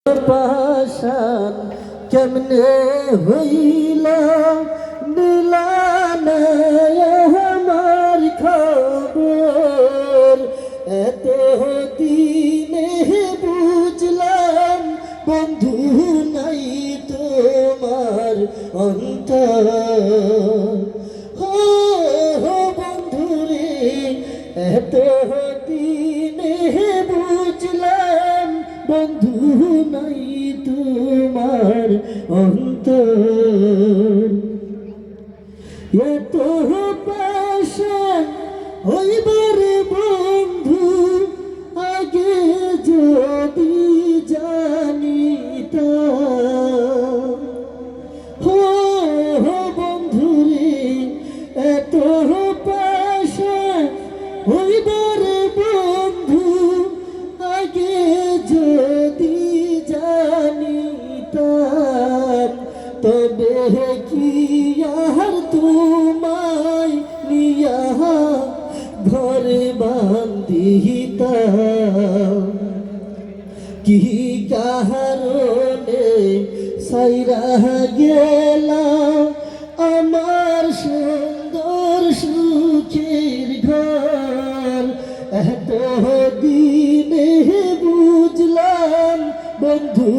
পাশান কেমনে হইলা দিলানা আমার খবর এত দিনে বুঝলাম বন্ধু নাই তোমার অন্তর হো বন্ধুরে এত দিনে বুঝলাম বন্ধু নাই তোমার অন্তর এত পাশান হইবার বন্ধু আগে যদি জানিতাম হো বন্ধুরে এত পাশান হইবার বন্ধু আগে যদি জানিতাম তবে কি আর তোমায় নিয়া ঘরে বান্ধিতাম কি কারণে সাইরা গেলাম আমার সুন্দর সুখের ঘর এত দিনে বুঝলাম বন্ধু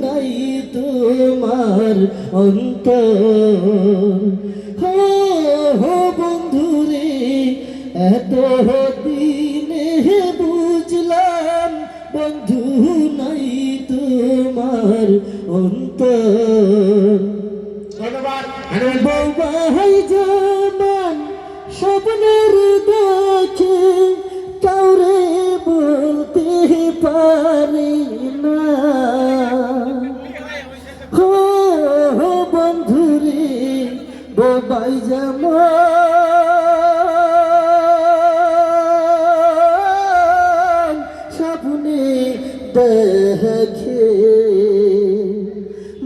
নাই তোমার অন্তর হো বন্ধুরে এত দিনে বুঝলাম বন্ধু নাই তোমার অন্তর বৌবাই যেমন স্বপ্নের দেখে কাউরে বলতে পারি না হো বন্ধুরে বৌবাই যেমন স্বপ্নে দেখে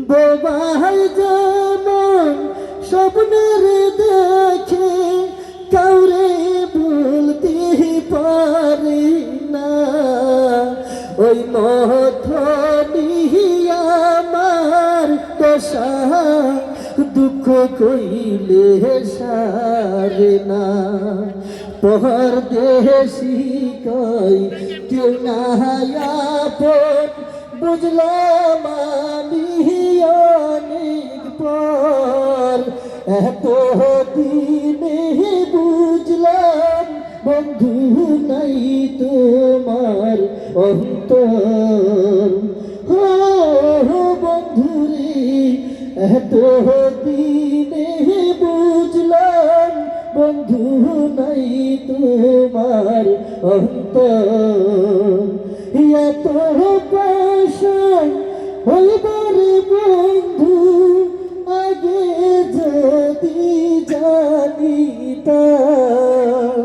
বৌবাই যেমন স্বপ্নের দেখে কাউরে বলতে পারে না ওই মথনি আমার দশা দুঃখ কইলে সারে না পরদেশি কই কেউ না আপন বুঝলাম আমি অনেক পর এত দিনে বুঝলাম বন্ধু নাই তোমার অন্তর হো বন্ধুরে এত দিনে বুঝলাম বন্ধু নাই তোমার অন্তর এত পাশান হইবার বন্ধু আগে যদি জানিতাম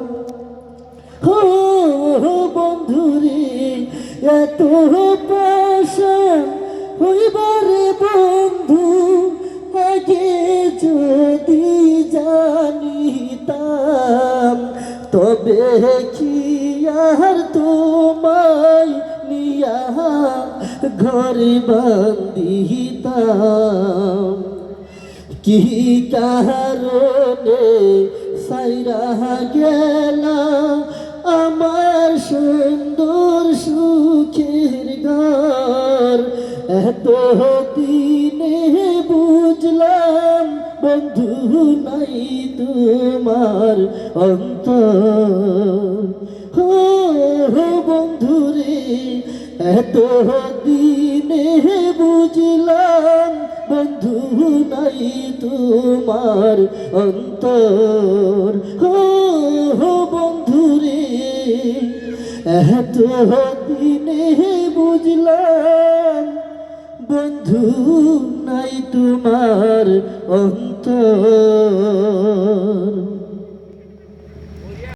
হো বন্ধুরে এত পাশান হইবার বন্ধু আগে যদি জানিতাম তবে কি আর তোমায় নিয়া ঘরে বান্ধিতাম কি কারণে সাইরা গেলা আমার সুন্দর সুখের ঘর এত দিনে বুঝলাম বন্ধু নাই তোমার অন্তর হো বন্ধুরে এত দিনে বুঝলাম বন্ধু নাই তোমার অন্তর হো বন্ধুরে এত দিনে বুঝলাম বন্ধু নাই তোমার অন্তর।